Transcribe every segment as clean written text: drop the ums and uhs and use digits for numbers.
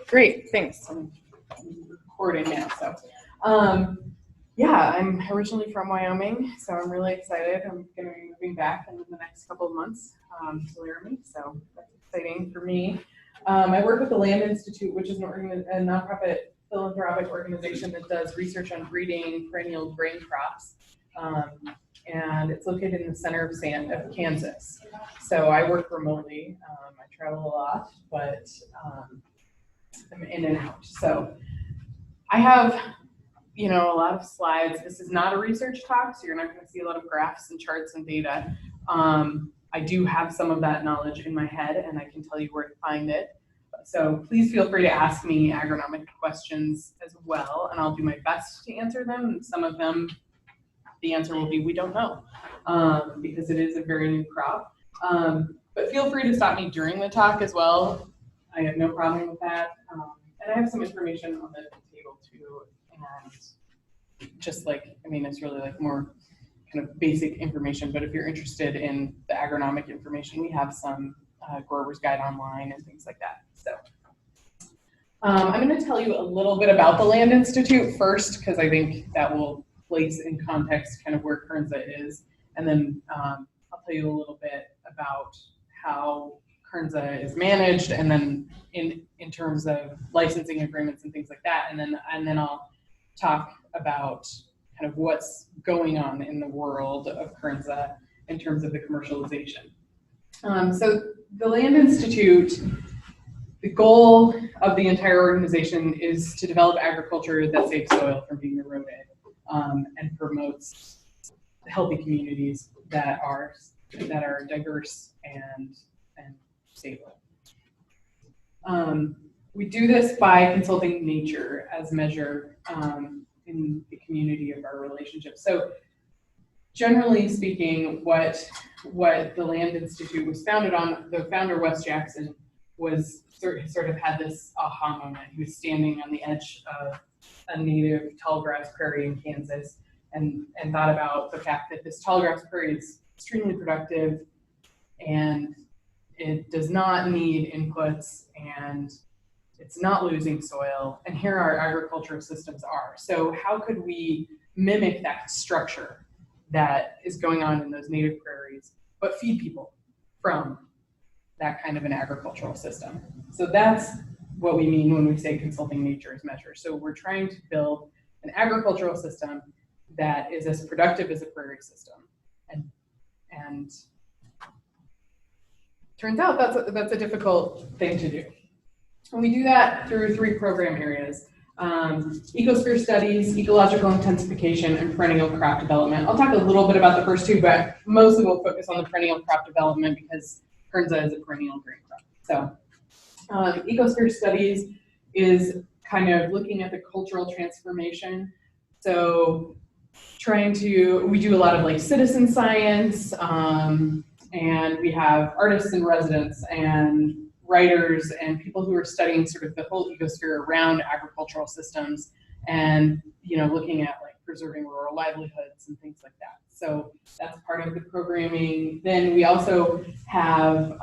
Great, thanks. I'm recording now, so. Yeah, I'm originally from Wyoming, so I'm really excited. I'm going to be moving back in the next couple of months to Laramie, so that's exciting for me. I work with the Land Institute, which is a nonprofit philanthropic organization that does research on breeding perennial grain crops. And it's located in the center of Kansas. So I work remotely. I travel a lot, but I'm in and out. So I have, a lot of slides. This is not a research talk, so you're not going to see a lot of graphs and charts and data. I do have some of that knowledge in my head, and I can tell you where to find it. So please feel free to ask me agronomic questions as well, and I'll do my best to answer them. Some of them, the answer will be we don't know, because it is a very new crop. But feel free to stop me during the talk as well. I have no problem with that. And I have some information on the table too. And just it's really more kind of basic information, but if you're interested in the agronomic information, we have some grower's guide online and things like that. So I'm going to tell you a little bit about the Land Institute first, because I think that will place in context kind of where Kernza is, and then I'll tell you a little bit about how Kernza is managed, and then in terms of licensing agreements and things like that, and then I'll talk about kind of what's going on in the world of Kernza in terms of the commercialization. So the Land Institute, the goal of the entire organization is to develop agriculture that saves soil from being eroded, and promotes healthy communities that are diverse and stable. We do this by consulting nature as measured in the community of our relationship. So generally speaking, what the Land Institute was founded on, the founder, Wes Jackson, was sort of had this aha moment. He was standing on the edge of a native tallgrass prairie in Kansas and thought about the fact that this tallgrass prairie is extremely productive and it does not need inputs and it's not losing soil, and here our agricultural systems are. So how could we mimic that structure that is going on in those native prairies, but feed people from that kind of an agricultural system? So that's what we mean when we say consulting nature as measure. So we're trying to build an agricultural system that is as productive as a prairie system. And turns out that's a difficult thing to do. And we do that through 3 program areas: ecosphere studies, ecological intensification, and perennial crop development. I'll talk a little bit about the first 2, but mostly we'll focus on the perennial crop development because Kernza is a perennial grain crop. So ecosphere studies is kind of looking at the cultural transformation. So we do a lot of citizen science, and we have artists in residence and writers and people who are studying sort of the whole ecosphere around agricultural systems, and looking at preserving rural livelihoods and things like that. So that's part of the programming. Then we also have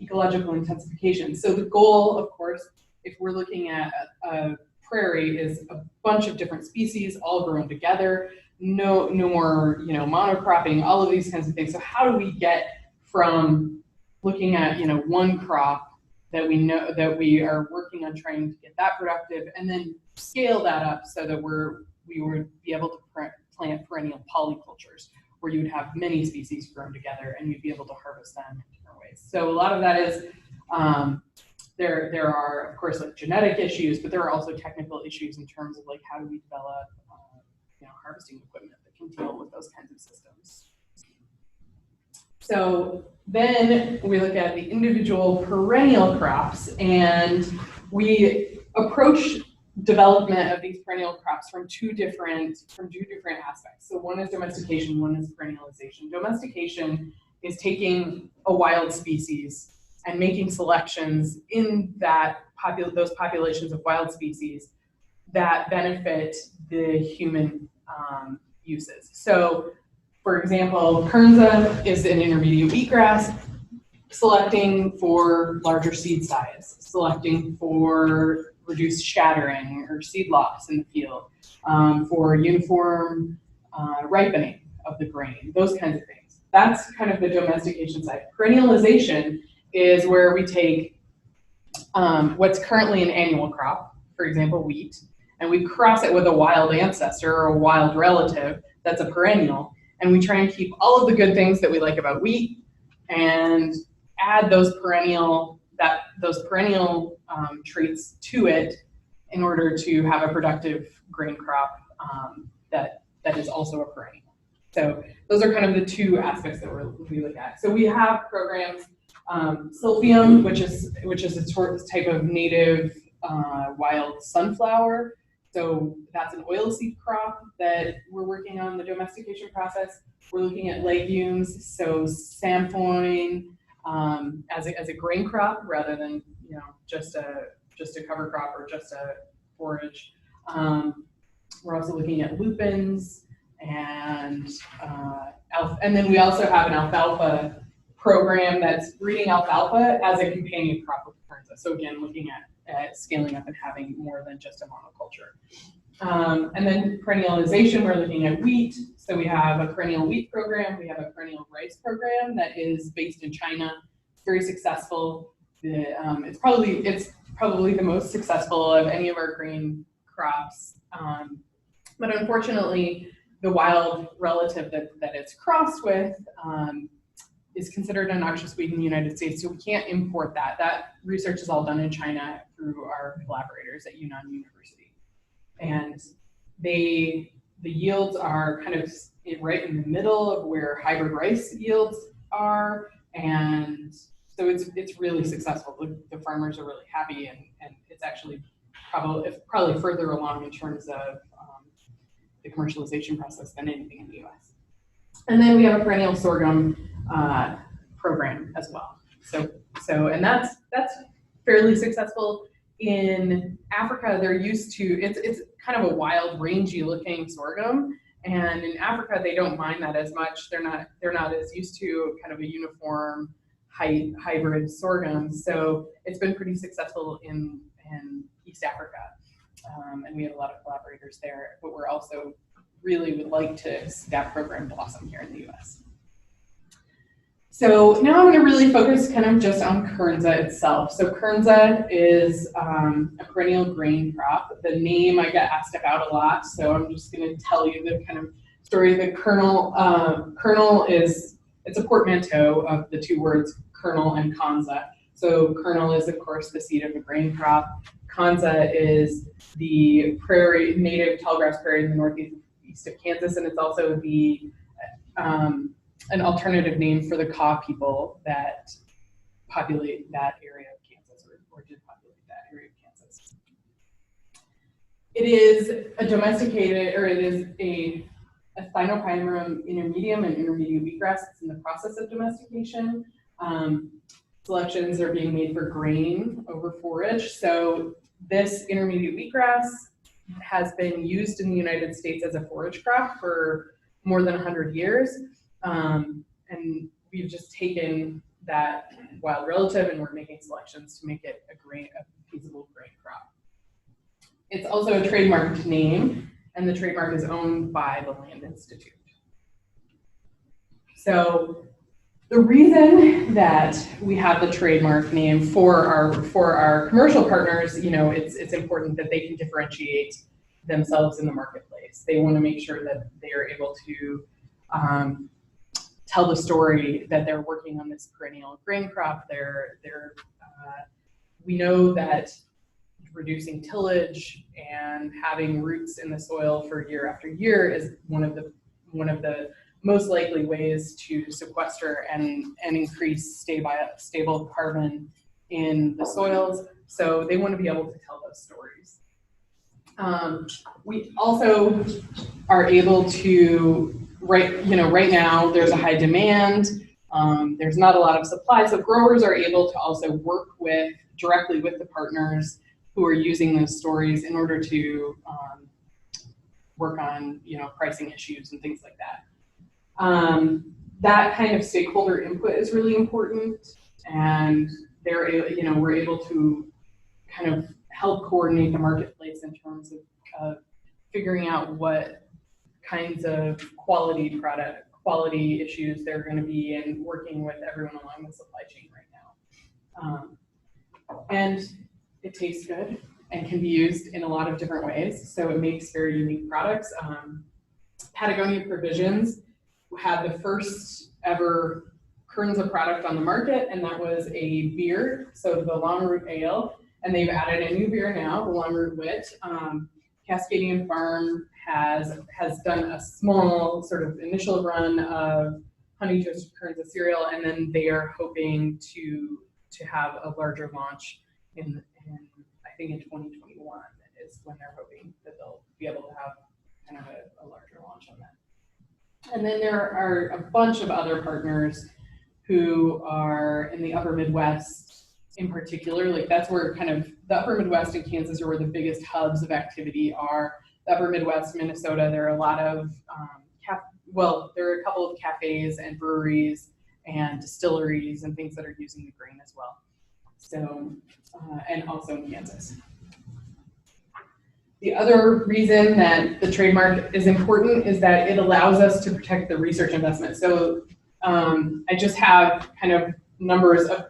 ecological intensification. So the goal, of course, if we're looking at a prairie, is a bunch of different species all grown together. No more monocropping, all of these kinds of things. So how do we get from looking at one crop that we know that we are working on trying to get that productive, and then scale that up so that we would be able to plant perennial polycultures where you would have many species grown together and you'd be able to harvest them in different ways. So a lot of that is there are of course genetic issues, but there are also technical issues in terms of how do we develop harvesting equipment that can deal with those kinds of systems. So then we look at the individual perennial crops, and we approach development of these perennial crops from two different aspects. So one is domestication, one is perennialization. Domestication is taking a wild species and making selections in those populations of wild species that benefit the human uses. So, for example, Kernza is an intermediate wheatgrass. selecting for larger seed size, selecting for reduced shattering or seed loss in the field, for uniform ripening of the grain, those kinds of things. That's kind of the domestication side. Perennialization is where we take what's currently an annual crop, for example, wheat, and we cross it with a wild ancestor or a wild relative that's a perennial, and we try and keep all of the good things that we like about wheat and add those perennial traits to it in order to have a productive grain crop that is also a perennial. So those are kind of the two aspects that we look at. So we have programs, Silphium, which is a type of native wild sunflower. So that's an oilseed crop that we're working on the domestication process. We're looking at legumes, so sainfoin as a grain crop rather than just a cover crop or just a forage. We're also looking at lupins and then we also have an alfalfa program that's breeding alfalfa as a companion crop with Kernza. So again, looking at scaling up and having more than just a monoculture. And then perennialization, we're looking at wheat. So we have a perennial wheat program. We have a perennial rice program that is based in China. It's very successful. It's probably the most successful of any of our grain crops. But unfortunately, the wild relative that it's crossed with is considered a noxious weed in the United States, so we can't import that. That research is all done in China through our collaborators at Yunnan University. And the yields are kind of right in the middle of where hybrid rice yields are, and so it's really successful. The farmers are really happy, and it's actually probably further along in terms of the commercialization process than anything in the US. And then we have a perennial sorghum program as well. And that's fairly successful. In Africa, they're used to it's kind of a wild, rangy looking sorghum, and in Africa they don't mind that as much. They're not as used to kind of a uniform hybrid sorghum. So it's been pretty successful in East Africa, and we have a lot of collaborators there. But we're also really would like to see that program blossom here in the U.S. So now I'm going to really focus kind of just on Kernza itself. So Kernza is a perennial grain crop. The name I get asked about a lot, so I'm just going to tell you the kind of story. The kernel it's a portmanteau of the two words kernel and kanza. So kernel is, of course, the seed of a grain crop. Kanza is the native tallgrass prairie in the northeast of Kansas, and it's also an alternative name for the Kaw people that populate that area of Kansas, or did populate that area of Kansas. It is a domesticated, or it is a Thinopyrum intermedium and intermediate wheatgrass. It's in the process of domestication. Selections are being made for grain over forage. So this intermediate wheatgrass has been used in the United States as a forage crop for more than 100 years. And we've just taken that wild relative and we're making selections to make it a feasible grain crop. It's also a trademarked name, and the trademark is owned by the Land Institute. So the reason that we have the trademark name for our commercial partners, it's important that they can differentiate themselves in the marketplace. They want to make sure that they are able to tell the story that they're working on this perennial grain crop. We know that reducing tillage and having roots in the soil for year after year is one of the most likely ways to sequester and increase stable carbon in the soils. So they want to be able to tell those stories. We also are able to, right now there's a high demand. There's not a lot of supply, so growers are able to also work directly with the partners who are using those stories in order to work on pricing issues and things like that. That kind of stakeholder input is really important, and we're able to kind of help coordinate the marketplace in terms of figuring out what kinds of quality issues there are going to be, and working with everyone along the supply chain right now. And it tastes good and can be used in a lot of different ways, so it makes very unique products. Patagonia Provisions had the first ever Kernza product on the market, and that was a beer, so the Long Root Ale, and they've added a new beer now, the Long Root Wit. Cascadian Farm has done a small sort of initial run of honey toasted Kernza cereal, and then they are hoping to have a larger launch in I think in 2021 is when they're hoping that they'll be able to have kind of a larger launch on that. And then there are a bunch of other partners who are in the upper Midwest in particular. Like that's where kind of the upper Midwest and Kansas are where the biggest hubs of activity are. The upper Midwest, Minnesota, there are a lot of, there are a couple of cafes and breweries and distilleries and things that are using the grain as well. So, and also in Kansas. The other reason that the trademark is important is that it allows us to protect the research investment. So I just have kind of numbers of,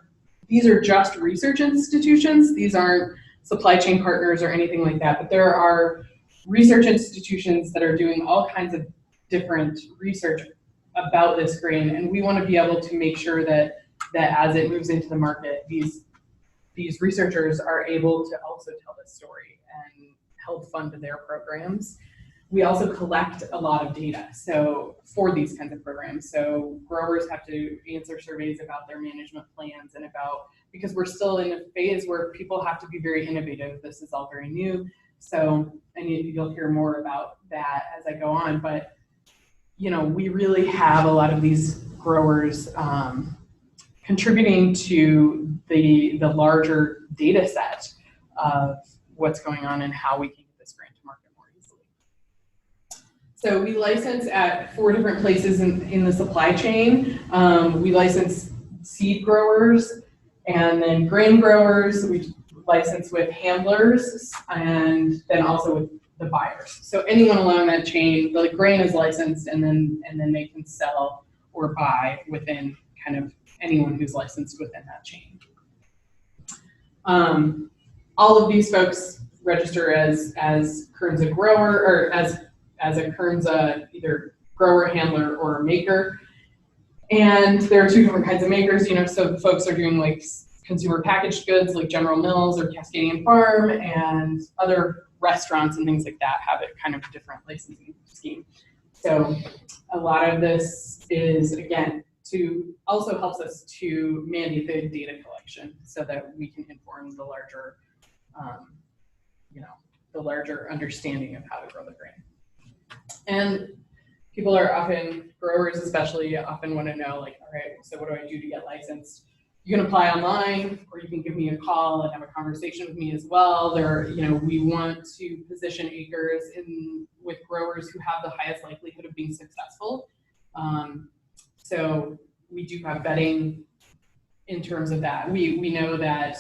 these are just research institutions. These aren't supply chain partners or anything like that, but there are research institutions that are doing all kinds of different research about this grain, and we want to be able to make sure that as it moves into the market, these researchers are able to also tell this story and help fund their programs. We also collect a lot of data for these kinds of programs. So growers have to answer surveys about their management plans and because we're still in a phase where people have to be very innovative. This is all very new. So, and you'll hear more about that as I go on, but we really have a lot of these growers contributing to the larger data set of what's going on and how we can get this grain to market more easily. So we license at 4 different places in the supply chain. We license seed growers and then grain growers. We license with handlers and then also with the buyers. So anyone along that chain, the grain is licensed, and then they can sell or buy within kind of anyone who's licensed within that chain. All of these folks register as Kernza grower, or as a Kernza either grower, handler, or maker. And there are 2 different kinds of makers. So folks are doing like consumer packaged goods like General Mills or Cascadian Farm, and other restaurants and things like that have a kind of different licensing scheme. So a lot of this is, again, also helps us to mandate the data collection so that we can inform the larger, the larger understanding of how to grow the grain. And people are growers especially often want to know, like, all right, so what do I do to get licensed? You can apply online, or you can give me a call and have a conversation with me as well. We want to position acres with growers who have the highest likelihood of being successful. So we do have vetting in terms of that. We know that,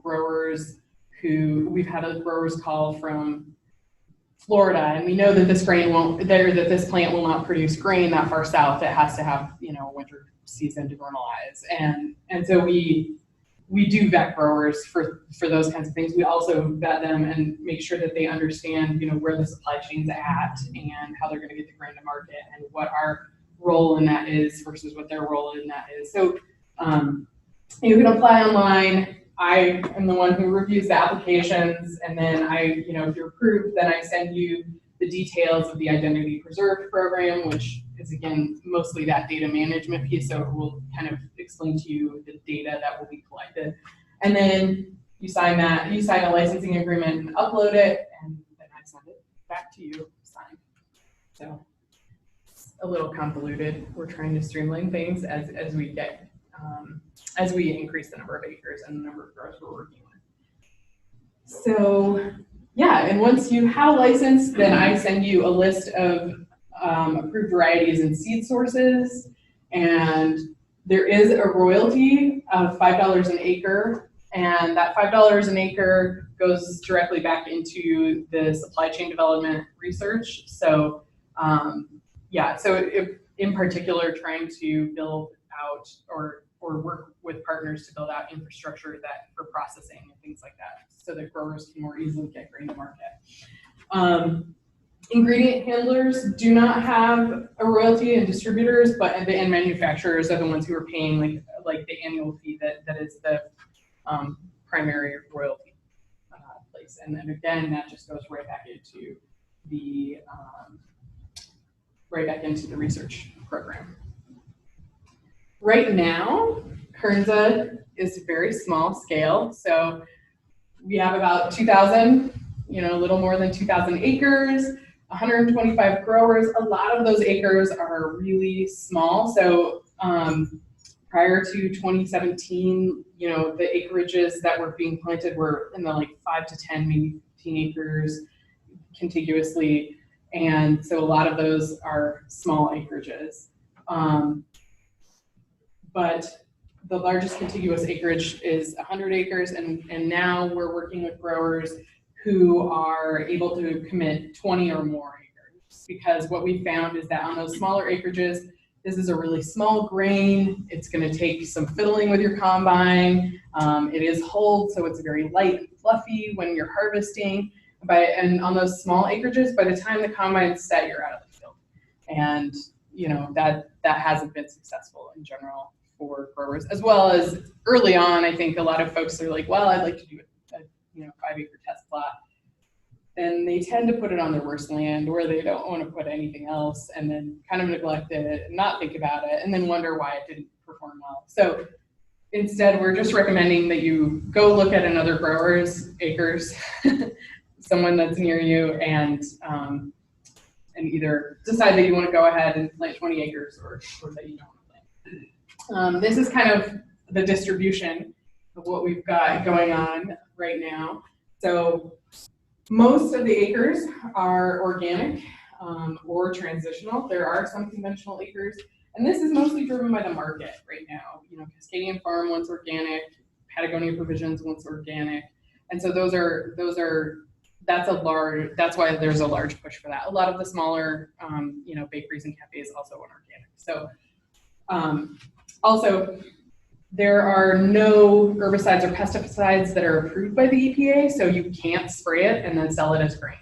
growers we've had growers call from Florida, and we know that this plant will not produce grain that far south. It has to have, winter season to normalize. And so we do vet growers for those kinds of things. We also vet them and make sure that they understand, where the supply chain's at and how they're going to get the grain to market and what our role in that is versus what their role in that is. So you can apply online. I am the one who reviews the applications, and then if you're approved, then I send you the details of the Identity Preserved program, which is, again, mostly that data management piece. So it will kind of explain to you the data that will be collected. And then you sign a licensing agreement and upload it, and then I send it back to you signed. So it's a little convoluted. We're trying to streamline things as we get as we increase the number of acres and the number of growers we're working with. So yeah, and once you have a license, then I send you a list of approved varieties and seed sources, and There is a royalty of $5 an acre, and that $5 an acre goes directly back into the supply chain development research. So yeah, so in particular, trying to build out or work with partners to build out infrastructure that for processing and things like that, so that growers can more easily get grain to market. Ingredient handlers do not have a royalty, and distributors, but the end manufacturers are the ones who are paying like the annual fee that is the primary royalty place. And then again, that just goes right back into the research program. Right now, Kernza is very small scale, so we have about 2,000, a little more than 2,000 acres. 125 growers. A lot of those acres are really small. So prior to 2017, the acreages that were being planted were in the 5 to 10, maybe 15 acres contiguously. And so a lot of those are small acreages. But the largest contiguous acreage is 100 acres. And now we're working with growers who are able to commit 20 or more acres, because what we found is that on those smaller acreages, this is a really small grain. It's going to take some fiddling with your combine. It is hulled, so it's very light and fluffy when you're harvesting. And on those small acreages, by the time the combine's set, you're out of the field. And that hasn't been successful in general for growers, as well as early on. I think a lot of folks are like, well, I'd like to do a 5-acre test plot, and they tend to put it on their worst land, or they don't want to put anything else, and then kind of neglect it and not think about it, and then wonder why it didn't perform well. So instead, we're just recommending that you go look at another grower's acres, someone that's near you, and either decide that you want to go ahead and plant 20 acres or that you don't want to plant. This is kind of the distribution of what we've got going on right now. So most of the acres are organic or transitional. There are some conventional acres, and this is mostly driven by the market right now. Cascadian Farm wants organic, Patagonia Provisions wants organic, and so that's why there's a large push for that. A lot of the smaller bakeries and cafes also want organic. So also, there are no herbicides or pesticides that are approved by the EPA, so you can't spray it and then sell it as grain.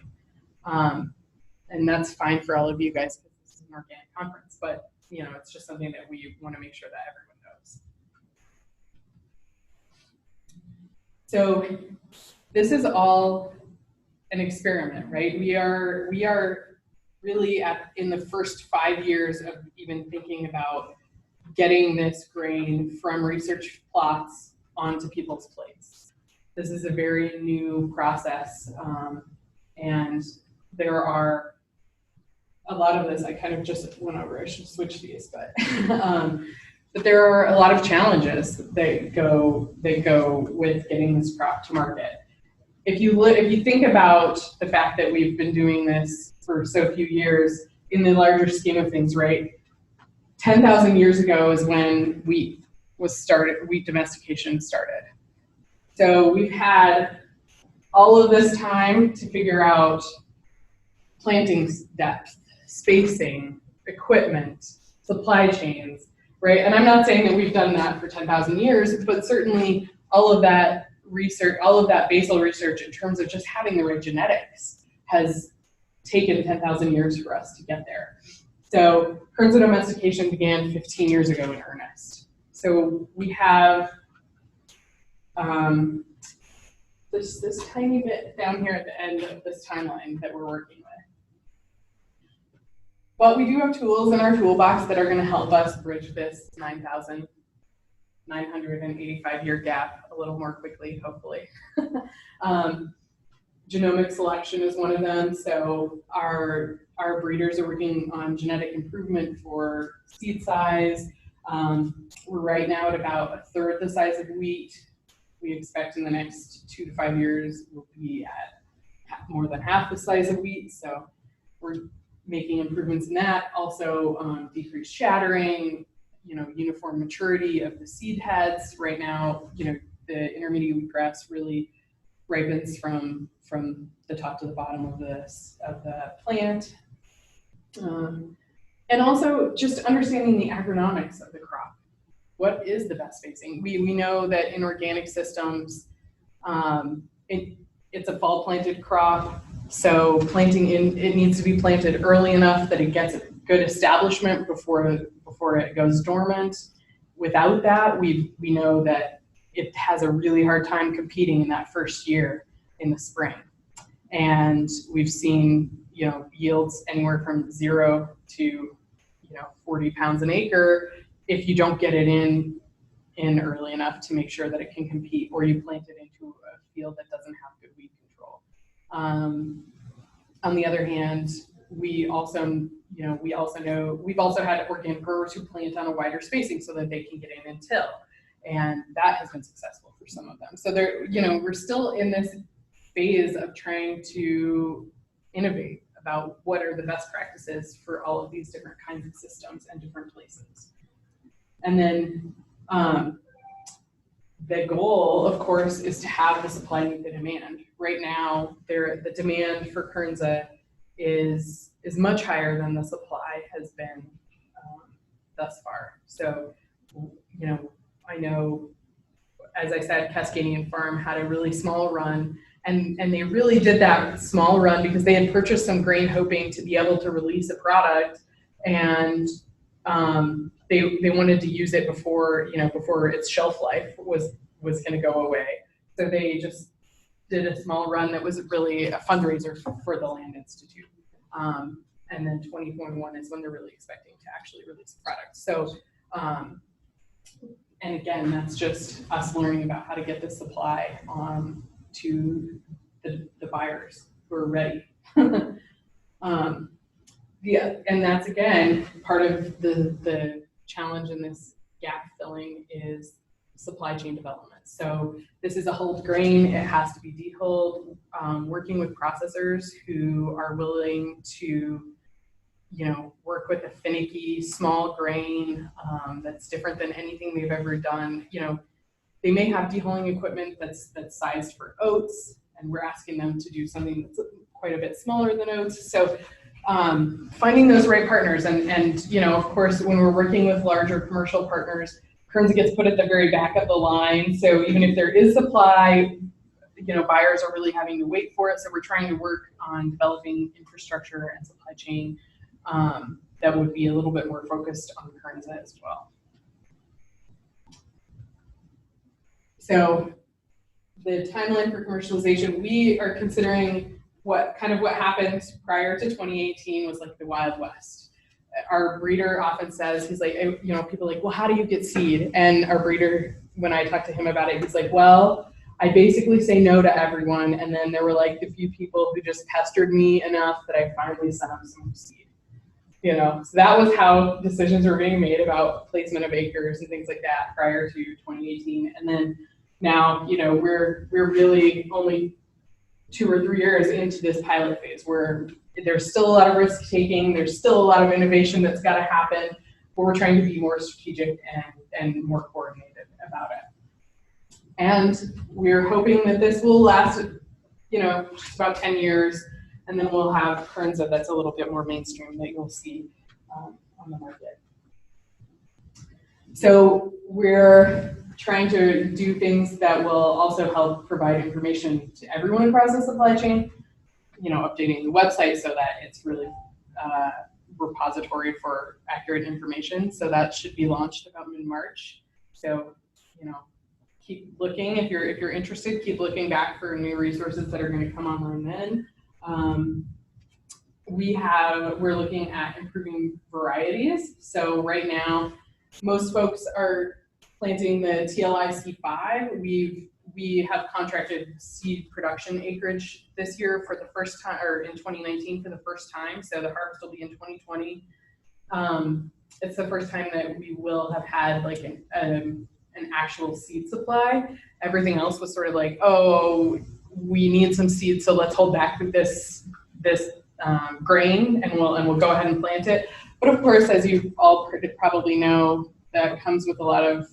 And that's fine for all of you guys because this is an organic conference, but it's just something that we want to make sure that everyone knows. So this is all an experiment, right? We are really in the first 5 years of even thinking about getting this grain from research plots onto people's plates. This is a very new process, and there are a lot of this. I kind of just went over. I should switch these, but but there are a lot of challenges that go with getting this crop to market. If you think about the fact that we've been doing this for so few years in the larger scheme of things, right? 10,000 years ago is when wheat domestication started. So we've had all of this time to figure out planting depth, spacing, equipment, supply chains, right? And I'm not saying that we've done that for 10,000 years, but certainly all of that research, all of that basal research in terms of just having the right genetics has taken 10,000 years for us to get there. So Kernza domestication began 15 years ago in earnest. So we have this tiny bit down here at the end of this timeline that we're working with. But we do have tools in our toolbox that are going to help us bridge this 9,985-year gap a little more quickly, hopefully. Genomic selection is one of them. So our breeders are working on genetic improvement for seed size. We're right now at about 1/3 the size of wheat. We expect in the next 2 to 5 years we'll be at more than half the size of wheat. So we're making improvements in that. Also decreased shattering, uniform maturity of the seed heads. Right now, the intermediate wheatgrass really ripens from the top to the bottom of the plant. And also just understanding the agronomics of the crop. What is the best spacing? We know that in organic systems, it's a fall planted crop, so it needs to be planted early enough that it gets a good establishment before it goes dormant. Without that, we know that it has a really hard time competing in that first year in the spring. And we've seen yields anywhere from 0 to 40 pounds an acre if you don't get it in early enough to make sure that it can compete, or you plant it into a field that doesn't have good weed control. On the other hand, we also know we've also had organic growers who plant on a wider spacing so that they can get in and till, and that has been successful for some of them. So we're still in this phase of trying to innovate about what are the best practices for all of these different kinds of systems and different places. And then the goal, of course, is to have the supply meet the demand. Right now, the demand for Kernza is much higher than the supply has been thus far. So, I know, as I said, Cascadian Farm had a really small run, and they really did that small run because they had purchased some grain hoping to be able to release a product, and they wanted to use it before its shelf life was going to go away. So they just did a small run that was really a fundraiser for the Land Institute. And then 2021 is when they're really expecting to actually release a product. So, and again, that's just us learning about how to get the supply to the buyers who are ready. Yeah, and that's again part of the challenge in this gap filling is supply chain development. So this is a hulled grain; it has to be dehulled. Working with processors who are willing to, work with a finicky small grain that's different than anything they've ever done. They may have dehulling equipment that's sized for oats, and we're asking them to do something that's quite a bit smaller than oats. So finding those right partners, and of course, when we're working with larger commercial partners, Kernza gets put at the very back of the line. So even if there is supply, buyers are really having to wait for it. So we're trying to work on developing infrastructure and supply chain that would be a little bit more focused on Kernza as well. So the timeline for commercialization, we are considering what happened prior to 2018 was like the Wild West. Our breeder often says, he's like, people are like, well, how do you get seed? And our breeder, when I talked to him about it, he's like, well, I basically say no to everyone. And then there were like a few people who just pestered me enough that I finally sent them some seed. So that was how decisions were being made about placement of acres and things like that prior to 2018. And then now, we're really only 2 or 3 years into this pilot phase where there's still a lot of risk taking, there's still a lot of innovation that's got to happen, but we're trying to be more strategic and more coordinated about it. And we're hoping that this will last, just about 10 years, and then we'll have Kernza that's a little bit more mainstream that you'll see on the market. So we're trying to do things that will also help provide information to everyone across the supply chain, updating the website so that it's really a repository for accurate information. So that should be launched about mid-March. So, keep looking if you're interested, keep looking back for new resources that are going to come online then. We're looking at improving varieties. So right now, most folks are planting the TLI C5. We have contracted seed production acreage this year for the first time, or in 2019 for the first time. So the harvest will be in 2020. It's the first time that we will have had like an actual seed supply. Everything else was sort of like, oh, we need some seeds, so let's hold back this grain, and we'll go ahead and plant it. But of course, as you all probably know, that comes with a lot of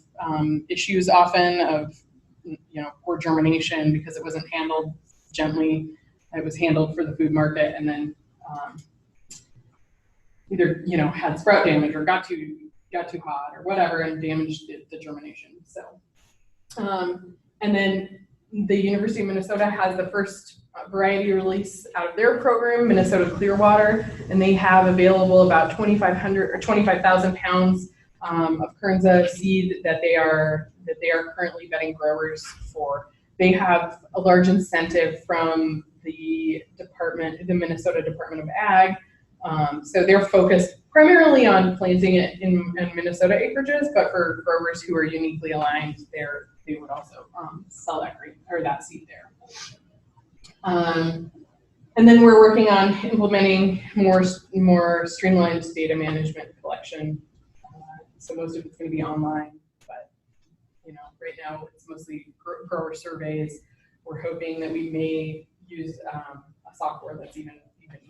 issues often of, poor germination because it wasn't handled gently. It was handled for the food market and then either, had sprout damage or got too hot or whatever and damaged the germination. So, and then the University of Minnesota has the first variety release out of their program, Minnesota Clearwater, and they have available about 2,500 or 25,000 pounds of Kernza seed that they are currently vetting growers for. They have a large incentive from the Minnesota Department of Ag. So they're focused primarily on planting it in Minnesota acreages, but for growers who are uniquely aligned, they would also sell that seed there. And then we're working on implementing more streamlined data management collection. So most of it's going to be online, but right now it's mostly grower surveys. We're hoping that we may use a software that's even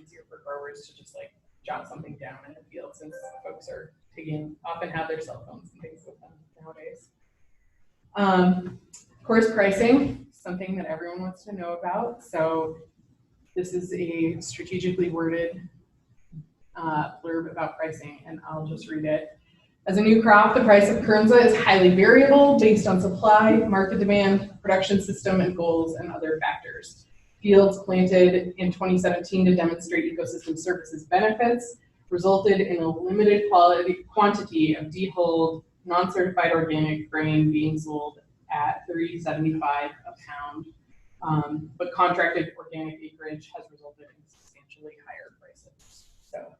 easier for growers to just like jot something down in the field, since folks are often have their cell phones and things with them nowadays. Of course, pricing, something that everyone wants to know about. So this is a strategically worded blurb about pricing, and I'll just read it. As a new crop, the price of Kernza is highly variable based on supply, market demand, production system, and goals, and other factors. Fields planted in 2017 to demonstrate ecosystem services benefits resulted in a limited quantity of de-hulled, non-certified organic grain being sold at $3.75 a pound, but contracted organic acreage has resulted in substantially higher prices. So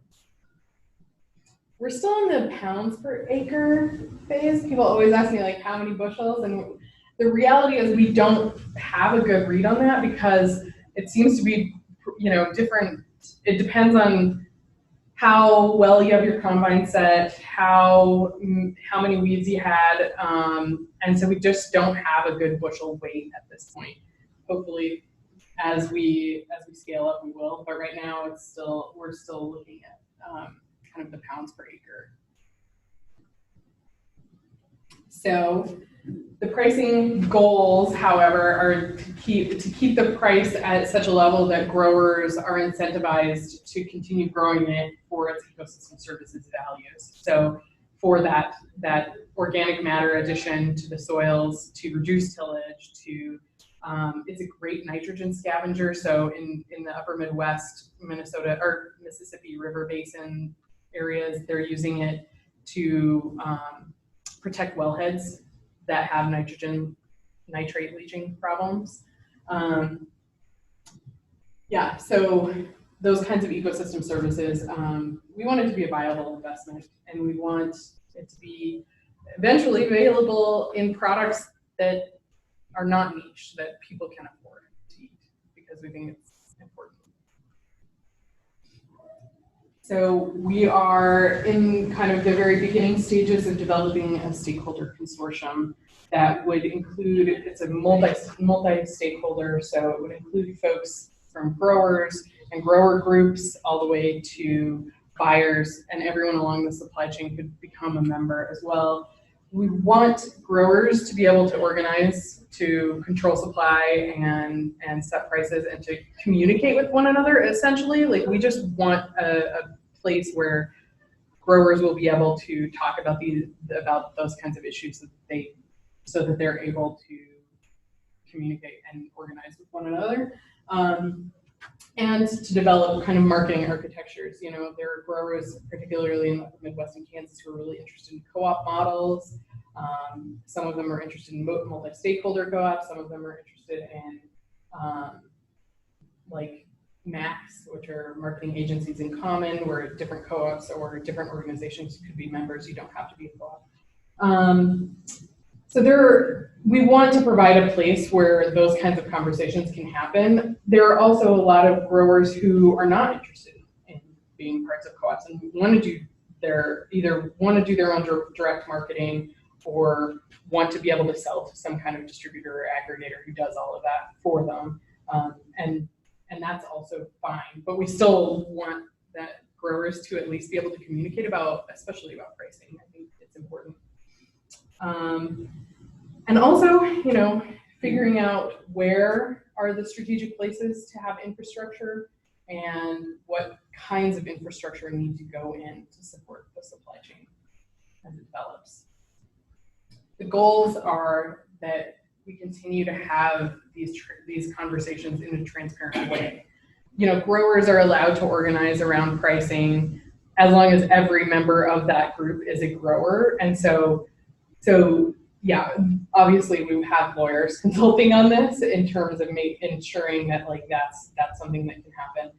we're still in the pounds per acre phase. People always ask me like how many bushels, and the reality is we don't have a good read on that because it seems to be, different. It depends on how well you have your combine set, how many weeds you had, and so we just don't have a good bushel weight at this point. Hopefully, as we scale up, we will. But right now, we're still looking at kind of the pounds per acre. So the pricing goals, however, are to keep the price at such a level that growers are incentivized to continue growing it for its ecosystem services values. So for that organic matter addition to the soils, to reduce tillage, it's a great nitrogen scavenger. So in the upper Midwest, Minnesota or Mississippi River Basin areas, they're using it to protect wellheads that have nitrate leaching problems. So those kinds of ecosystem services, we want it to be a viable investment, and we want it to be eventually available in products that are not niche, that people can afford to eat, because we think it's important. So we are in kind of the very beginning stages of developing a stakeholder consortium that would include, it's a multi-stakeholder, so it would include folks from growers and grower groups all the way to buyers, and everyone along the supply chain could become a member as well. We want growers to be able to organize, to control supply and set prices, and to communicate with one another, essentially. Like, we just want a place where growers will be able to talk about those kinds of issues so that they're able to communicate and organize with one another, and to develop kind of marketing architectures. There are growers, particularly in the Midwest and Kansas, who are really interested in co-op models. Some of them are interested in multi-stakeholder co-ops. Some of them are interested in like MACs, which are marketing agencies in common, where different co-ops or different organizations could be members. You don't have to be a co-op. So we want to provide a place where those kinds of conversations can happen. There are also a lot of growers who are not interested in being parts of co-ops and want to do their own direct marketing, or want to be able to sell to some kind of distributor or aggregator who does all of that for them. And that's also fine, but we still want that growers to at least be able to communicate especially about pricing. I think it's important. And also, you know, figuring out where are the strategic places to have infrastructure and what kinds of infrastructure need to go in to support the supply chain as it develops. The goals are that we continue to have these conversations in a transparent way. You know, growers are allowed to organize around pricing as long as every member of that group is a grower. And so yeah, obviously we have lawyers consulting on this in terms of ensuring that like that's something that can happen.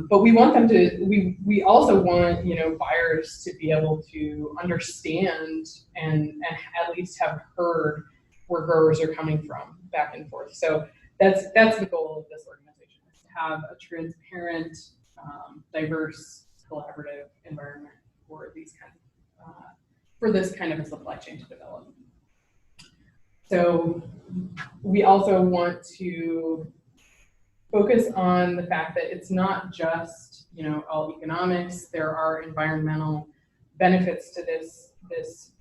But we want them to, we also want, you know, buyers to be able to understand and at least have heard where growers are coming from back and forth. So that's the goal of this organization, is to have a transparent, diverse, collaborative environment for these kind of, for this kind of a supply chain to develop. So we also want to focus on the fact that it's not just, you know, all economics. There are environmental benefits to this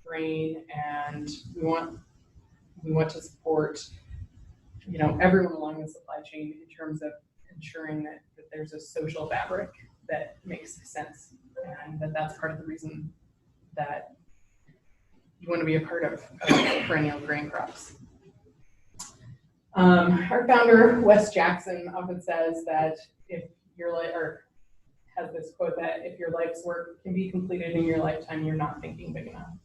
grain, and we want to support, you know, everyone along the supply chain in terms of ensuring that there's a social fabric that makes sense, and that's part of the reason that you want to be a part of perennial grain crops. Our founder, Wes Jackson, often says that if your life, or has this quote that if your life's work can be completed in your lifetime, you're not thinking big enough.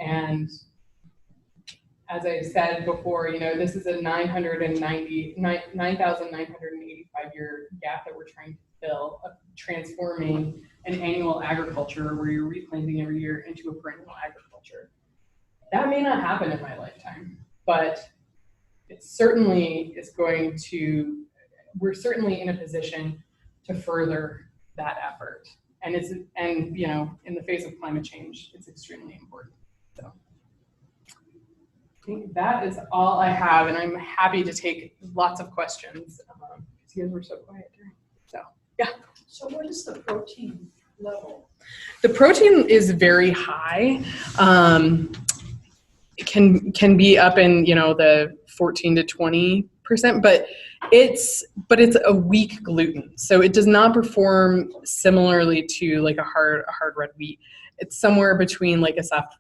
And as I said before, you know, this is a 9,985 year gap that we're trying to fill, of transforming an annual agriculture where you're replanting every year into a perennial agriculture. That may not happen in my lifetime, but it certainly is going to, we're certainly in a position to further that effort. And you know, in the face of climate change, it's extremely important. So I think that is all I have, and I'm happy to take lots of questions because you guys were so quiet during. So yeah. So what is the protein level? The protein is very high. It can be up in, you know, the 14 to 20%, but it's a weak gluten, so it does not perform similarly to like a hard red wheat. It's somewhere between like a soft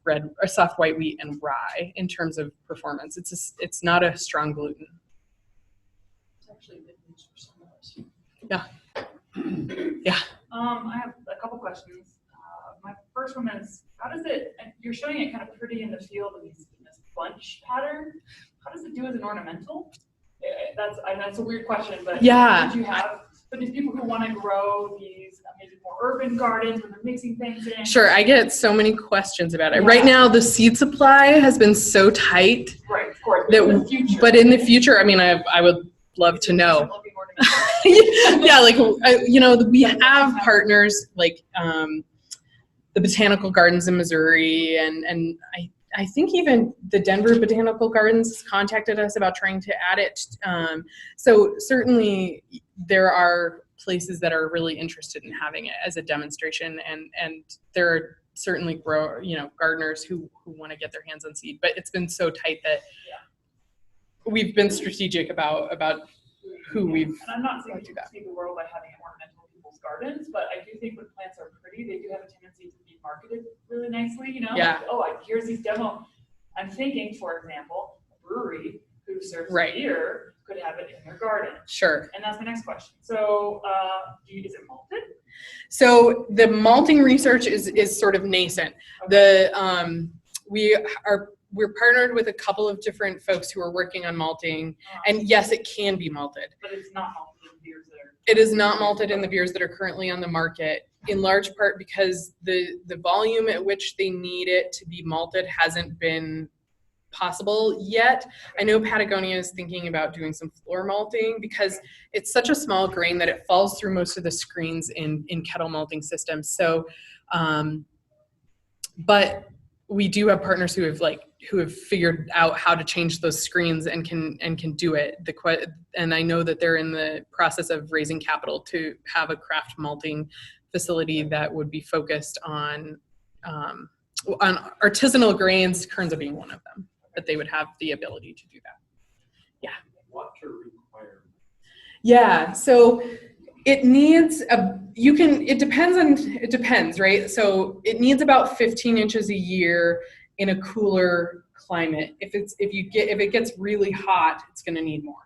white wheat and rye in terms of performance. It's not a strong gluten. It's actually good news for some of us. Yeah. Yeah. I have a couple questions. My first one is, how does it, you're showing it kind of pretty in the field in this bunch pattern. How does it do as an ornamental? That's a weird question, but yeah. Would you have, for these people who want to grow these maybe more urban gardens where they're mixing things in? Sure, I get so many questions about it. Yeah. Right now, the seed supply has been so tight. Right, of course. But in the future, I mean, I would love to know. Yeah, like, you know, we have partners like the Botanical Gardens in Missouri, and I think even the Denver Botanical Gardens contacted us about trying to add it. So certainly there are places that are really interested in having it as a demonstration, and there are certainly gardeners who want to get their hands on seed. But it's been so tight that we've been strategic about who we've. And I'm not saying to see the world by having it ornamental in people's gardens, but I do think when plants are pretty, they do have a tendency to be marketed really nicely, you know? Yeah. Like, here's these demo. I'm thinking, for example, a brewery who serves beer could have it in their garden. Sure. And that's my next question. So is it malted? So the malting research is sort of nascent. Okay. We're partnered with a couple of different folks who are working on malting, and yes, it can be malted. But it's not malted in beers that are. It is not malted in the beers that are currently on the market, in large part because the volume at which they need it to be malted hasn't been possible yet. I know Patagonia is thinking about doing some floor malting because it's such a small grain that it falls through most of the screens in kettle malting systems. So, but we do have partners who have figured out how to change those screens and can do it. And I know that they're in the process of raising capital to have a craft malting facility that would be focused on on artisanal grains, Kernza being one of them, that they would have the ability to do that. Yeah. Water requirement. Yeah, so it needs it depends, right? So it needs about 15 inches a year in a cooler climate. If it gets really hot, it's going to need more.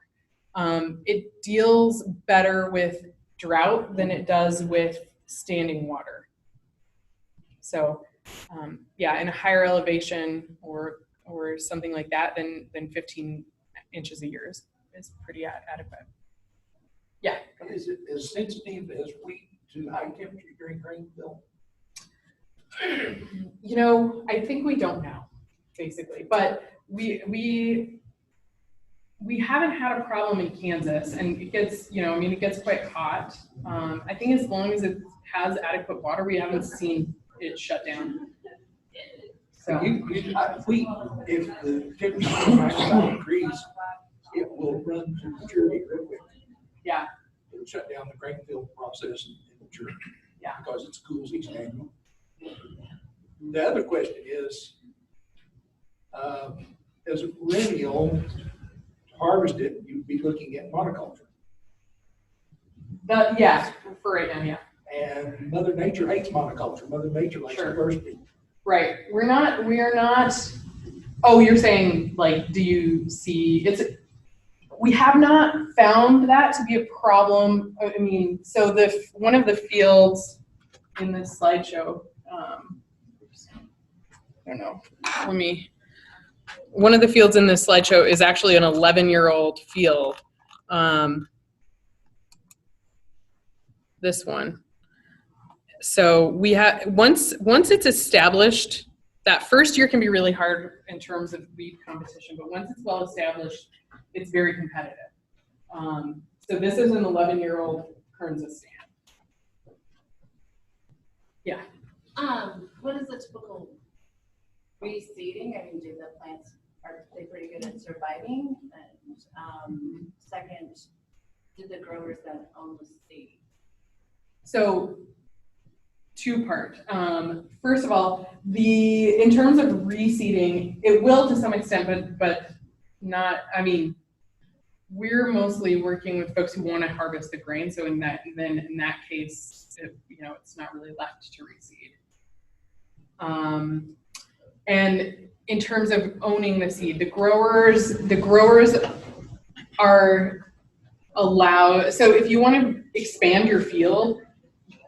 It deals better with drought than it does with standing water. So yeah, in a higher elevation or something like that, then 15 inches a year is pretty adequate. Yeah. Is it as sensitive as wheat to high temperature during rainfall? You know, I think we don't know, basically, but we haven't had a problem in Kansas, and it gets, it gets quite hot. I think as long as it has adequate water, we haven't seen it shut down. So Wheat, if the temperature is 95 degrees, it will run to maturity real quick. yeah, It'll shut down the grain field process and mature. Yeah. Because it's cools each annual. The other question is, as a perennial, to harvest it, you'd be looking at monoculture. for right now, yeah. And Mother Nature hates monoculture. Mother Nature likes Sure. diversity. Right. We are not. Oh, you're saying, like, do you see we have not found that to be a problem. I mean, so one of the fields in this slideshow, I don't know, one of the fields in this slideshow is actually an 11-year-old field. This one. So we have, once it's established, that first year can be really hard in terms of weed competition, but once it's well established, it's very competitive. So this is an 11-year-old Kernza stand. Yeah. What is the typical reseeding? I mean, do the plants, are they pretty good at surviving? And second, do the growers then own the seed? So two-part. First of all, in terms of reseeding, it will to some extent, but not, I mean, we're mostly working with folks who want to harvest the grain. So in that case, it's not really left to reseed. And in terms of owning the seed, the growers are allowed. So if you want to expand your field,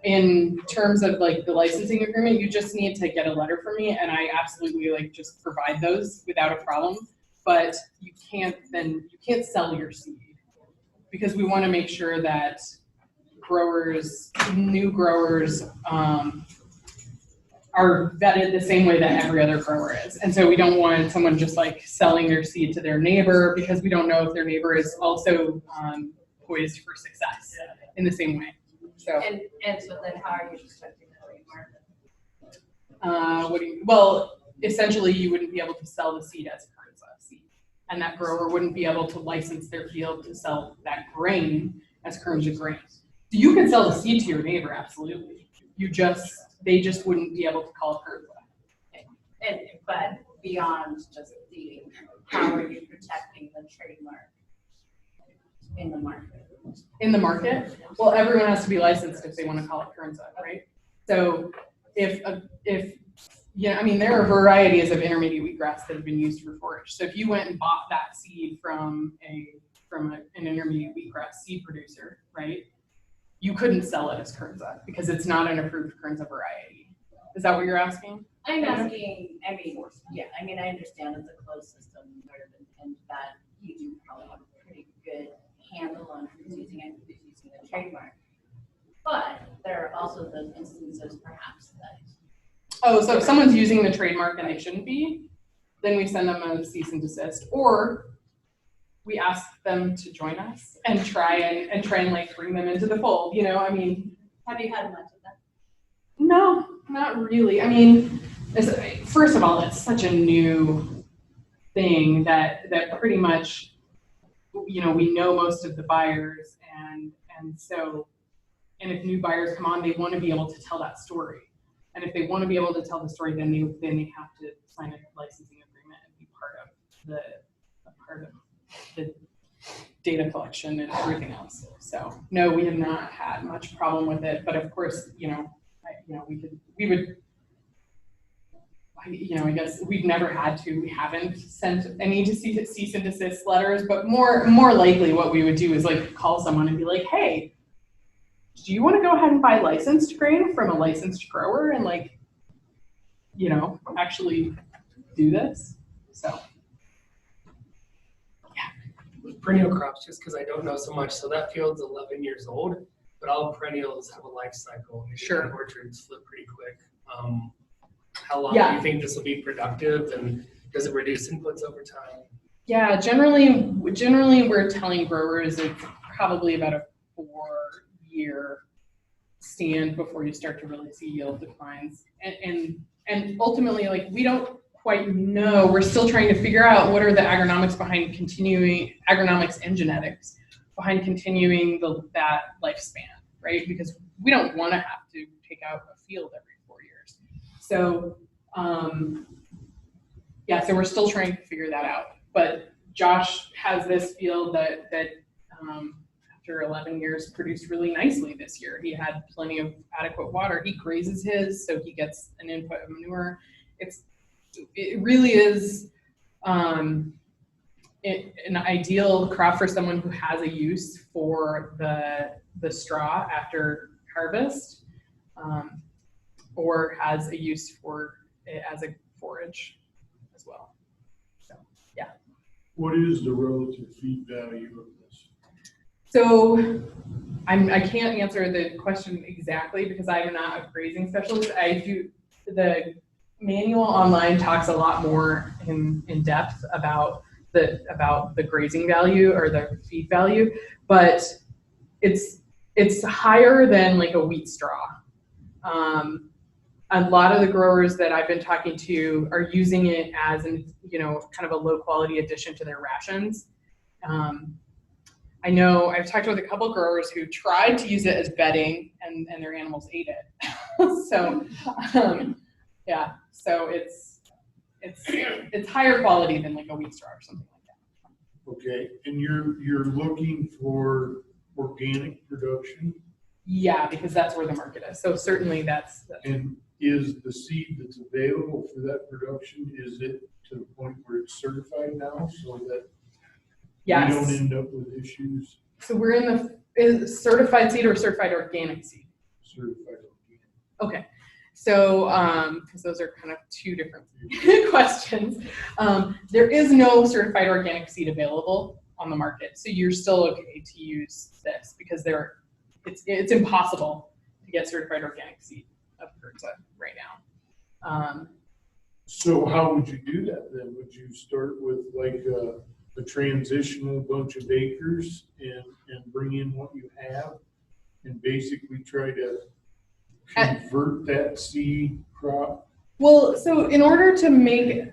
in terms of like the licensing agreement, you just need to get a letter from me, and I absolutely just provide those without a problem. But you can't sell your seed, because we want to make sure that new growers are vetted the same way that every other grower is. And so we don't want someone just like selling their seed to their neighbor, because we don't know if their neighbor is also poised for success in the same way. So And so then how are you expecting the market? well, essentially you wouldn't be able to sell the seed as Kernza seed, and that grower wouldn't be able to license their field to sell that grain as Kernza grain. So you can sell the seed to your neighbor, absolutely. They just wouldn't be able to call it Kernza. But beyond just seeding, how are you protecting the trademark in the market? In the market, well, everyone has to be licensed if they want to call it Kernza, right? So if there are varieties of intermediate wheatgrass that have been used for forage. So if you went and bought that seed from an intermediate wheatgrass seed producer, right, you couldn't sell it as Kernza because it's not an approved Kernza variety. Is that what you're asking? I'm asking, I understand it's a closed system and that you do probably have a pretty good handle on who's using it, who's using the trademark. But there are also those instances perhaps that. Oh, so if someone's using the trademark and they shouldn't be, then we send them a cease and desist, or we ask them to join us and try and like bring them into the fold. Have you had much of that? No, not really. I mean, first of all, it's such a new thing that pretty much, we know most of the buyers, and if new buyers come on, they want to be able to tell that story. And if they want to be able to tell the story, then they have to sign a licensing agreement and be part of the data collection and everything else. So no, we have not had much problem with it, but of course, I guess we've never had to. We haven't sent any cease and desist letters, but more likely what we would do is like call someone and be like, hey, do you want to go ahead and buy licensed grain from a licensed grower and like, actually do this? So. With perennial crops, just because I don't know so much, so that field's 11 years old, but all perennials have a life cycle. Sure. Orchards flip pretty quick. How long Yeah. do you think this will be productive, and does it reduce inputs over time? Yeah, generally we're telling growers it's probably about a 4-year stand before you start to really see yield declines. And ultimately, like, we don't quite know. We're still trying to figure out what are the agronomics and genetics behind continuing that lifespan, right? Because we don't want to have to take out a field every 4 years. So, so we're still trying to figure that out. But Josh has this field that after 11 years produced really nicely this year. He had plenty of adequate water. He grazes his, so he gets an input of manure. It really is an ideal crop for someone who has a use for the straw after harvest, or has a use for it as a forage as well. So, yeah. What is the relative feed value of this? So I can't answer the question exactly because I'm not a grazing specialist. The manual online talks a lot more in depth about the grazing value or the feed value, but it's higher than like a wheat straw. A lot of the growers that I've been talking to are using it as kind of a low quality addition to their rations. I know I've talked with a couple growers who tried to use it as bedding and their animals ate it. So so it's higher quality than like a wheat straw or something like that. Okay, and you're looking for organic production? Yeah, because that's where the market is. So certainly that's And is the seed that's available for that production, is it to the point where it's certified now so that yes. we don't end up with issues? So we're in the certified seed or certified organic seed? Certified organic. Okay. So, because those are kind of two different questions. There is no certified organic seed available on the market. So you're still okay to use this because it's impossible to get certified organic seed of Kernza right now. So how would you do that then? Would you start with like a transitional bunch of acres and bring in what you have and basically try to convert that seed crop? Well, so in order to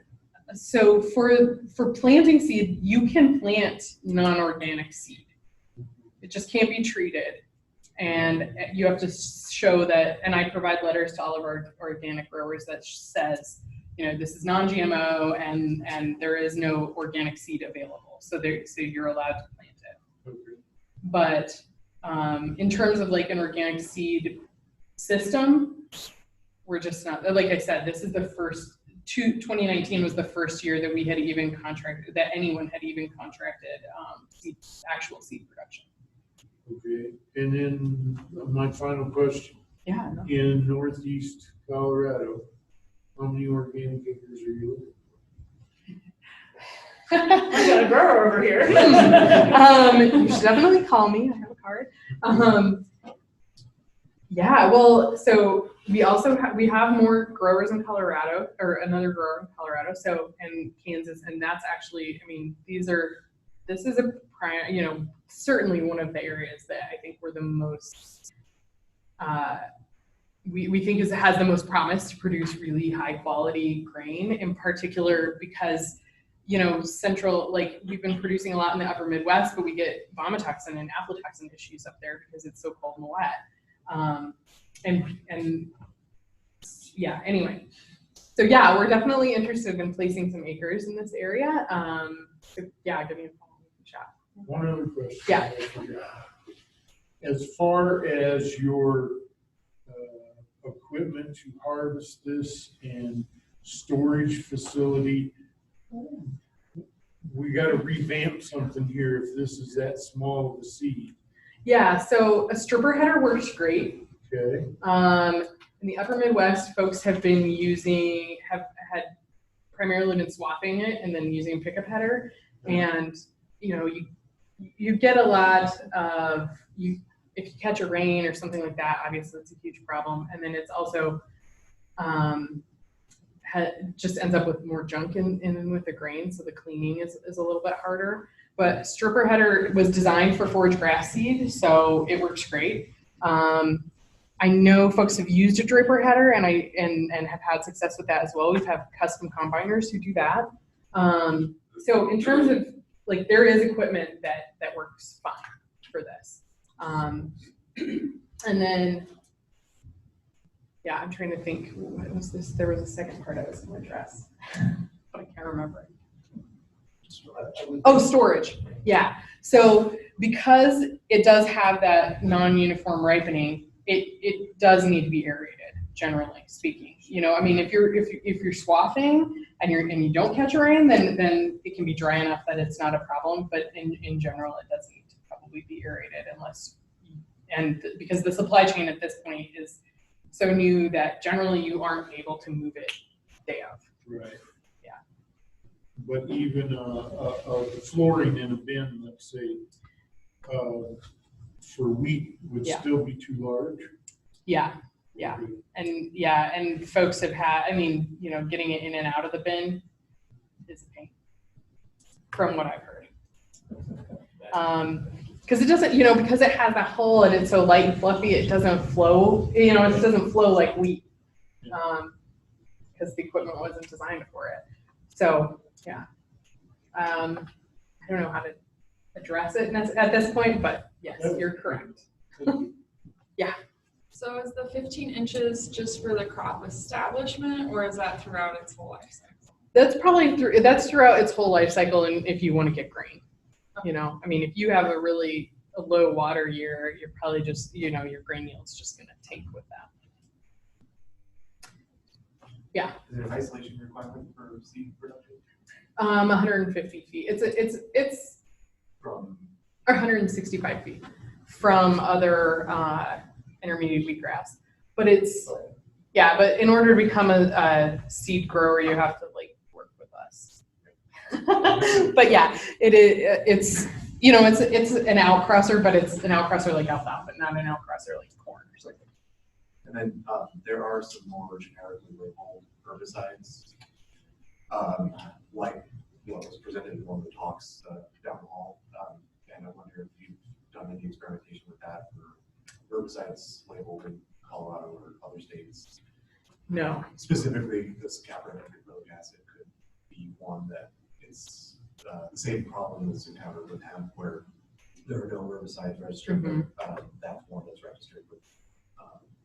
for planting seed, you can plant non-organic seed. It just can't be treated. And you have to show that, and I provide letters to all of our organic growers that says, this is non-GMO and there is no organic seed available. So you're allowed to plant it. Okay. But in terms of like an organic seed system, we're just not, like I said, this is the first 2019 was the first year that we had even contracted, that anyone had even contracted actual seed production. Okay, and then my final question. Yeah. No. In Northeast Colorado, how many organic acres are you looking for? I got a grower over here. You should definitely call me. I have a card. Well, so we also we have more growers in Colorado, or another grower in Colorado, so in Kansas, and that's actually, this is a prime, certainly one of the areas that I think we're the most, we think has the most promise to produce really high quality grain, in particular because, central, like we've been producing a lot in the upper Midwest, but we get vomitoxin and aflatoxin issues up there because it's so cold and wet. And yeah, anyway. So yeah, we're definitely interested in placing some acres in this area. So yeah, give me a shot. One other question. Yeah. As far as your equipment to harvest this and storage facility, we got to revamp something here if this is that small of a seed. Yeah, so a stripper header works great. Okay. In the upper Midwest, folks have had primarily been swapping it and then using pickup header. And, you know, you get a lot of, if you catch a rain or something like that, obviously it's a huge problem. And then it's also, just ends up with more junk in with the grain. So the cleaning is a little bit harder. But stripper header was designed for forage grass seed, so it works great. I know folks have used a draper header and have had success with that as well. We have custom combiners who do that. So in terms of like, there is equipment that works fine for this. And then, yeah, I'm trying to think, what was this? There was a second part I was going to address, but I can't remember. Oh, storage. Yeah. So because it does have that non-uniform ripening, it does need to be aerated, generally speaking. You know, I mean, if you're swathing and you don't catch a rain, then it can be dry enough that it's not a problem. But in general, it does need to probably be aerated because the supply chain at this point is so new that generally you aren't able to move it day of. Right. Yeah. But even a flooring in a bin, let's say, for wheat would still be too large. Yeah. Yeah. And folks have had, I mean, you know, getting it in and out of the bin is a pain, from what I've heard. Because it doesn't, you know, because it has a hole and it's so light and fluffy, it doesn't flow, you know, it doesn't flow like wheat. Because the equipment wasn't designed for it. So, yeah. I don't know how to address it at this point, but yes, you're correct. Yeah. So is the 15 inches just for the crop establishment, or is that throughout its whole life cycle? That's probably throughout its whole life cycle, and if you want to get grain. You know, I mean, if you have a low water year, you're probably just, you know, your grain yield's just going to tank with that. Yeah. Is there an isolation requirement for seed production? 150 feet. It's From 165 feet from other intermediate wheatgrass. But but in order to become a seed grower, you have to like work with us. But yeah, it's you know, it's an outcrosser, but it's an outcrosser like alfalfa, not an outcrosser like corn or something. And then there are some more generically labeled herbicides, like what was presented in one of the talks down the hall. And I wonder if you've done any experimentation with that for herbicides labeled in Colorado or other states. No. Specifically, this caproic acid could be one that is the same problem that's encountered with hemp, where there are no herbicides registered, but that's one that's registered with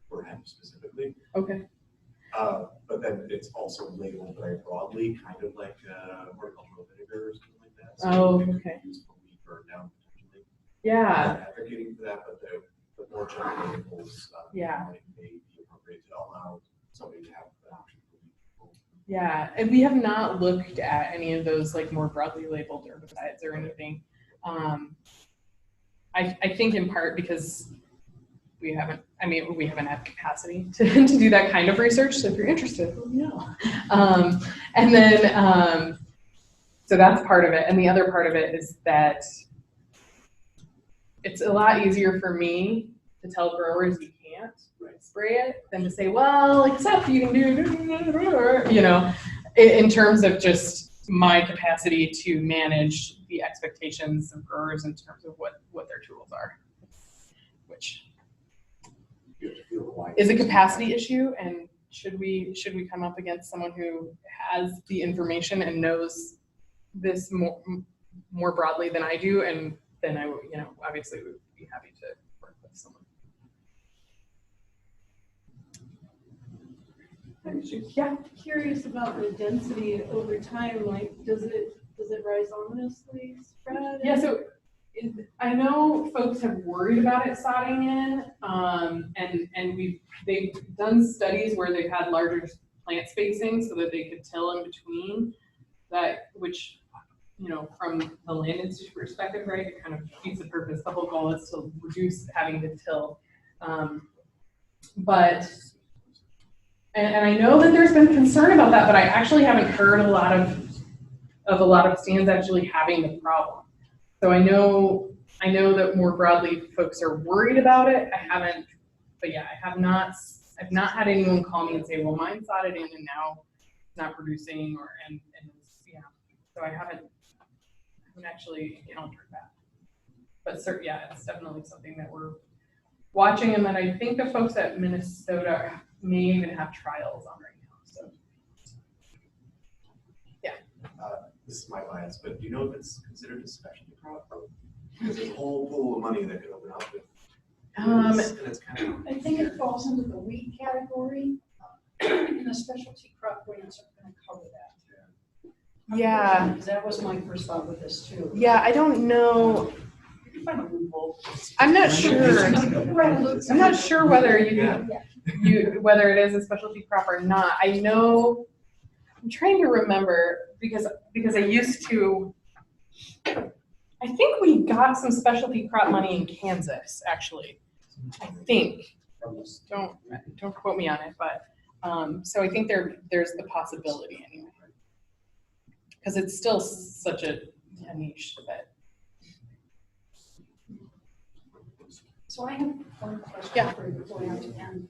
for hemp specifically. Okay. But then it's also labeled very broadly, kind of like horticultural vinegar or something like that. So it could be used for wheat burn down potentially. Yeah. I'm not advocating for that, but the more general labels may be appropriate to allow somebody to have an option for wheat. Yeah, and we have not looked at any of those like more broadly labeled herbicides or anything. I think in part because we haven't had capacity to do that kind of research. So if you're interested, let me know. And then, so that's part of it. And the other part of it is that it's a lot easier for me to tell growers you can't spray it than to say, well, except you can do, you know, in terms of just my capacity to manage the expectations of growers in terms of what their tools are, which is a capacity issue. And should we come up against someone who has the information and knows this more broadly than I do, and then I, you know, obviously would be happy to work with someone. Yeah. Curious about the density over time, like, does it rise ominously spread? Yeah, so I know folks have worried about it sodding in, and they've done studies where they've had larger plant spacing so that they could till in between that, which, you know, from the Land Institute perspective, right, it kind of defeats the purpose. The whole goal is to reduce having to till. But I know that there's been concern about that, but I actually haven't heard a lot of stands actually having the problem. So I know that more broadly folks are worried about it. I've not had anyone call me and say, well, mine sodded in and now it's not producing, so I haven't actually encountered that. But it's definitely something that we're watching, and that I think the folks at Minnesota may even have trials on right now. So this is my bias, but do you know if it's considered a specialty crop? Because there's a whole pool of money that could open up with this, and it's kind of. I think it falls into the wheat category, and the specialty crop grants are gonna cover that. yeah, That was my first thought with this too. yeah, I don't know. You can find a loophole. I'm not sure. I'm not sure whether whether it is a specialty crop or not. I know. I'm trying to remember because I used to. I think we got some specialty crop money in Kansas, actually. I think. Don't quote me on it, but so I think there's the possibility anyway, because it's still such a niche that. So I have one question Yeah. for you before we have to end.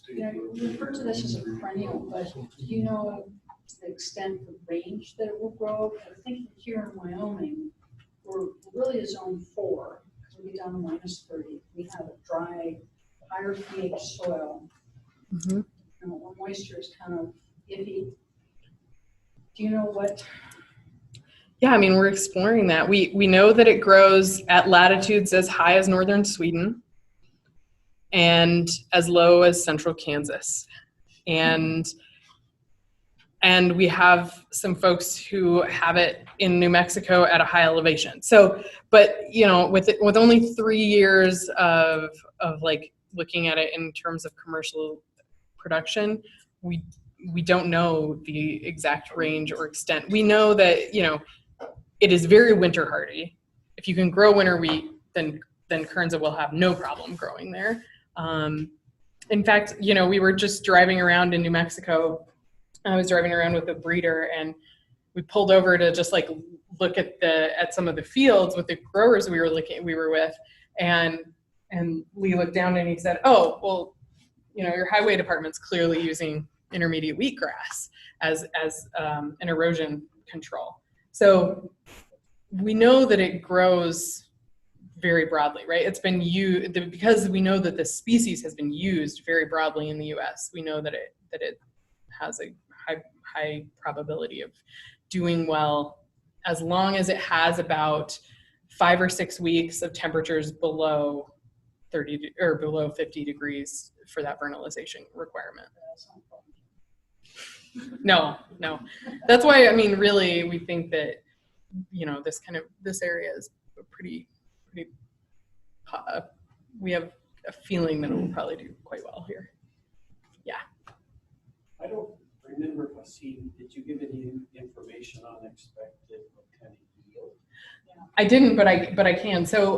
You know, you refer to this as a perennial, but do you know the extent of range that it will grow? I think here in Wyoming, we're really a zone 4, because we get down to -30. We have a dry, higher pH soil. Mm-hmm. You know, where moisture is kind of iffy. Do you know what? Yeah, I mean, we're exploring that. We know that it grows at latitudes as high as northern Sweden and as low as central Kansas. And we have some folks who have it in New Mexico at a high elevation. So, but you know, with only 3 years of like looking at it in terms of commercial production, we don't know the exact range or extent. We know that, you know, it is very winter hardy. If you can grow winter wheat, then Kernza will have no problem growing there. In fact, you know, we were just driving around in New Mexico. I was driving around with a breeder, and we pulled over to just like look at some of the fields with the growers we were with, and Lee looked down and he said, "Oh, well, you know, your highway department's clearly using intermediate wheatgrass as an erosion control." So we know that it grows very broadly, right? It's been used because we know that the species has been used very broadly in the U.S. We know that it has a high probability of doing well as long as it has about 5 or 6 weeks of temperatures below 30 or below 50 degrees for that vernalization requirement. No. That's why, I mean, really, we think that, you know, this area is pretty, we have a feeling that it will probably do quite well here. Yeah. I don't remember if I seen, did you give any information on expected what kind of yield? I didn't, but I can. So,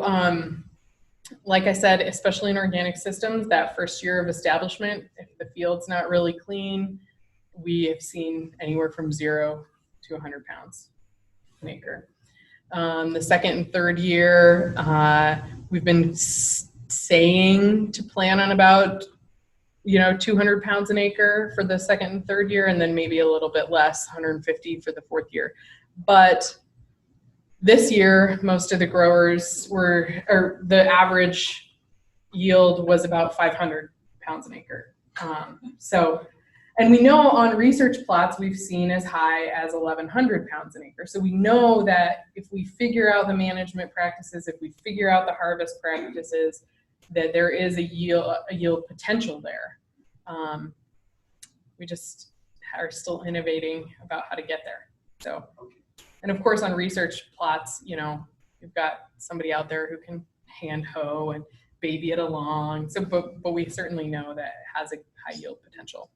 like I said, especially in organic systems, that first year of establishment, if the field's not really clean, we have seen anywhere from 0 to 100 pounds an acre. The second and third year, we've been saying to plan on about, you know, 200 pounds an acre for the second and third year, and then maybe a little bit less, 150 for the fourth year. But this year, most of the growers or the average yield was about 500 pounds an acre. And we know on research plots, we've seen as high as 1,100 pounds an acre. So we know that if we figure out the management practices, if we figure out the harvest practices, that there is a yield potential there. We just are still innovating about how to get there. So, and of course on research plots, you know, you've got somebody out there who can hand hoe and baby it along. So, but we certainly know that it has a high yield potential.